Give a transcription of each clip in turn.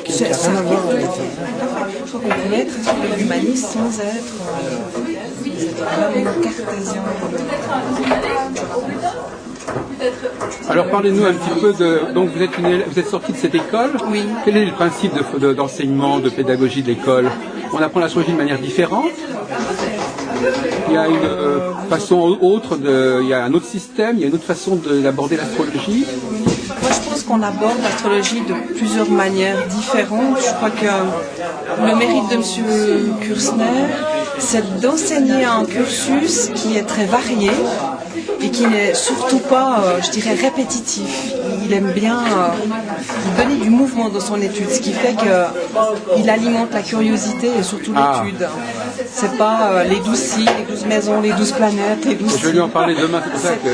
Ça je crois qu'on pourrait être humaniste sans être vraiment cartésien. Alors parlez-nous un petit peu de... Donc vous êtes sorti de cette école. Oui. Quel est le principe d'enseignement, de pédagogie de l'école? On apprend l'astrologie de manière différente? Il y a une façon autre, il y a un autre système, il y a une autre façon d'aborder l'astrologie? Moi je pense qu'on aborde l'astrologie de plusieurs manières différentes. Je crois que le mérite de M. Kursner, c'est d'enseigner un cursus qui est très varié et qui n'est surtout pas, je dirais, répétitif. Il aime bien donner du mouvement dans son étude, ce qui fait qu'il alimente la curiosité et surtout l'étude. C'est pas les 12 signes, les 12 maisons, les 12 planètes, les 12 signes. Je vais lui en parler demain, c'est pour ça que...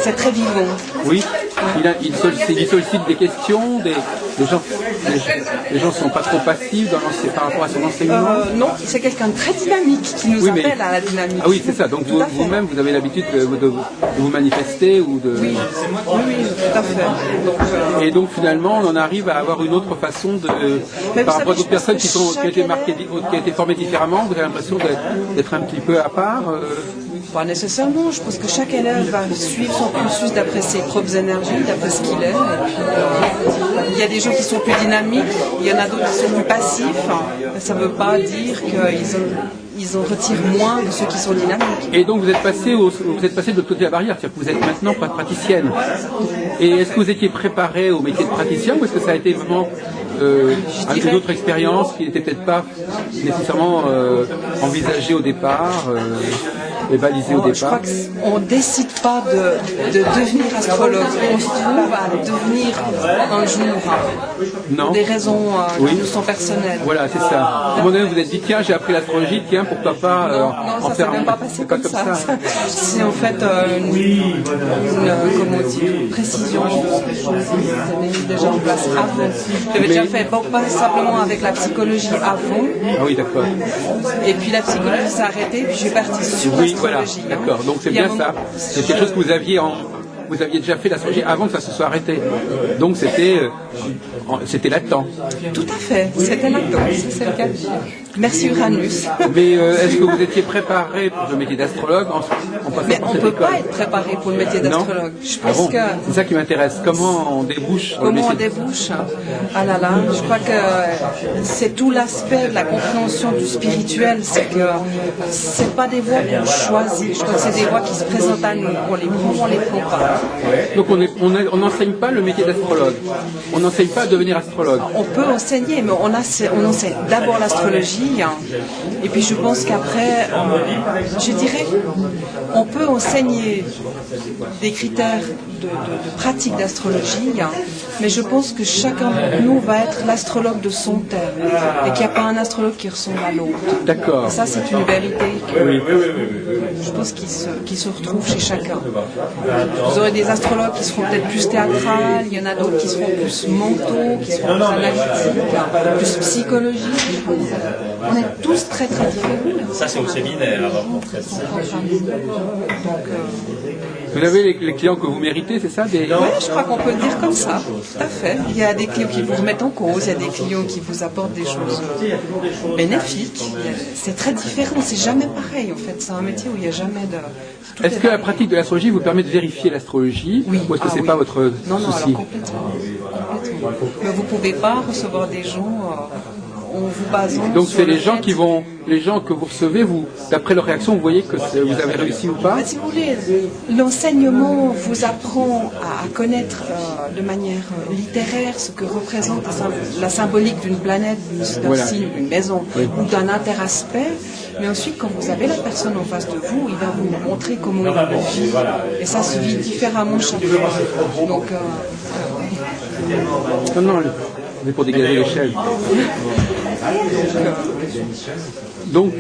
C'est très vivant. Oui, il sollicite des questions, les gens ne sont pas trop passifs par rapport à son enseignement. Non, c'est quelqu'un de très dynamique qui nous appelle à la dynamique. Ah oui, c'est ça, donc vous-même vous avez l'habitude de vous manifester ou de... Oui, tout à fait. Et donc finalement on en arrive à avoir une autre façon de... Par rapport à d'autres personnes qui ont été formées différemment, vous avez l'impression d'être un petit peu à part Pas nécessairement, je pense que chaque élève va suivre son cursus d'après ses propres énergies, d'après ce qu'il est. Et puis, il y a des gens qui sont plus dynamiques, il y en a d'autres qui sont plus passifs. Ça ne veut pas dire qu'ils en retirent moins de ceux qui sont dynamiques. Et donc vous êtes passé de l'autre côté de la barrière, c'est-à-dire que vous êtes maintenant praticienne. Et est-ce que vous étiez préparé au métier de praticien ou est-ce que ça a été vraiment avec une autre expérience qui n'était peut-être pas nécessairement envisagée au départ et balisée au départ? Je crois qu'on ne décide pas de devenir astrologue, on se trouve à devenir un jour pour des raisons qui nous sont personnelles. Voilà, c'est ça. À un moment donné, vous vous êtes dit, tiens, j'ai appris l'astrologie, tiens, pourquoi pas non, ça ne s'est même pas passé comme ça. C'est en fait une précision. J'avais mis déjà en place avant. J'avais déjà fait, pas simplement avec la psychologie avant. Ah oui, d'accord. Et puis la psychologie s'est arrêtée, puis je suis partie sur l'astrologie. Voilà, d'accord. Donc c'est bien ça. C'est quelque chose que vous aviez déjà fait l'astrologie avant que ça se soit arrêté. Donc c'était latent. Tout à fait, c'était latent, c'est le cas de dire. Merci Uranus. Mais est-ce que vous étiez préparé pour le métier d'astrologue Mais on ne peut pas être préparé pour le métier d'astrologue. Je pense que... C'est ça qui m'intéresse. Comment on débouche? Ah là là, je crois que c'est tout l'aspect de la compréhension du spirituel. C'est que c'est pas des voies qu'on choisit. Je crois que c'est des voies qui se présentent à nous. On les prend, on les prend pas. Donc on n'enseigne pas le métier d'astrologue. On n'enseigne pas à devenir astrologue. On peut enseigner, mais on enseigne d'abord l'astrologie. Et puis je pense qu'après, je dirais, on peut enseigner des critères de pratique d'astrologie, mais je pense que chacun de nous va être l'astrologue de son terme, et qu'il n'y a pas un astrologue qui ressemble à l'autre. D'accord. Et ça, c'est une vérité je pense qui se retrouve chez chacun. Vous aurez des astrologues qui seront peut-être plus théâtrales, il y en a d'autres qui seront plus mentaux, qui seront plus analytiques, plus psychologiques. On est tous très très différents. Ça, c'est au séminaire. Vous avez les clients que vous méritez, c'est ça? Oui, je crois qu'on peut le dire comme ça, tout à fait. Il y a des clients qui vous remettent en cause, il y a des clients qui vous apportent des choses bénéfiques. C'est très différent, c'est jamais pareil en fait. C'est un métier où il n'y a jamais de... Est-ce que la pratique de l'astrologie vous permet de vérifier l'astrologie? Oui. Ou est-ce que c'est pas votre souci? Non, alors complètement. Mais vous ne pouvez pas recevoir des gens... en vous basant donc sur c'est les gens les gens que vous recevez, d'après leur réaction, vous voyez que vous avez réussi ou pas? Si vous voulez, l'enseignement vous apprend à connaître de manière littéraire ce que représente la symbolique d'une planète, d'un signe, d'une maison ou d'un interaspect. Mais ensuite, quand vous avez la personne en face de vous, il va vous montrer comment il vit. Et ça se vit différemment chaque fois. Donc, non, c'est pour dégager l'échelle. Donc,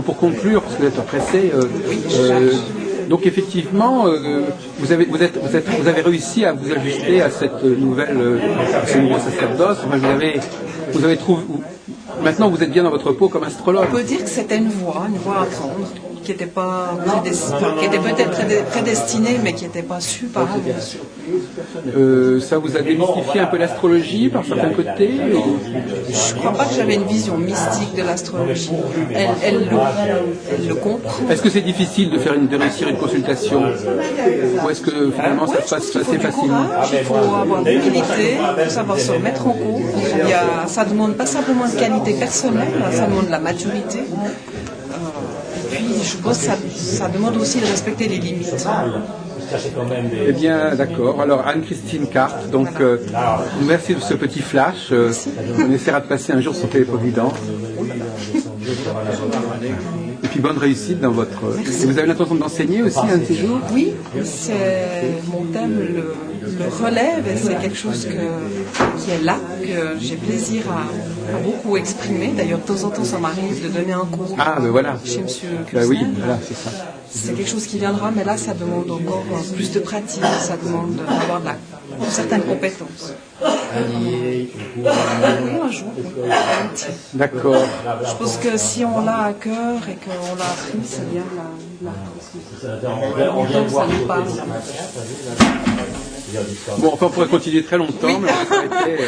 pour conclure, parce que vous êtes pressé, donc effectivement, vous avez réussi à vous ajuster à cette ce nouveau sacerdoce. Enfin, vous avez trouvé. Maintenant, vous êtes bien dans votre peau comme astrologue. On peut dire que c'était une voie à prendre, qui n'était pas qui était peut-être prédestiné, mais qui n'était pas su par avance. Ça vous a démystifié un peu l'astrologie par certains côtés? Je ne crois pas que j'avais une vision mystique de l'astrologie. Elle le comprend. Est-ce que c'est difficile de réussir une consultation? Ou est-ce que finalement ça se passe assez facilement? Il faut avoir des qualités, il faut savoir se mettre en cause. Ça demande pas simplement de qualité personnelle, ça demande de la maturité. Et puis je pense que ça demande aussi de respecter les limites. Eh bien, d'accord. Alors, Anne-Christine Carte, donc, merci de ce petit flash. On essaiera de passer un jour sur Téléprovidence. Et puis, bonne réussite dans votre... Et vous avez l'intention d'enseigner aussi un de ces jours? Oui, c'est mon thème, le relève, et c'est quelque chose qui est là, que j'ai plaisir à beaucoup exprimer. D'ailleurs, de temps en temps, ça m'arrive de donner un cours chez M. Kursner. Oui, voilà, c'est ça. C'est quelque chose qui viendra, mais là, ça demande encore plus de pratique, ça demande d'avoir certaines compétences. Oui, un jour. D'accord. Je pense que si on l'a à cœur et qu'on l'a appris, c'est bien la transmettre. Ça nous parle. Bon, enfin, on pourrait continuer très longtemps, mais on va s'arrêter.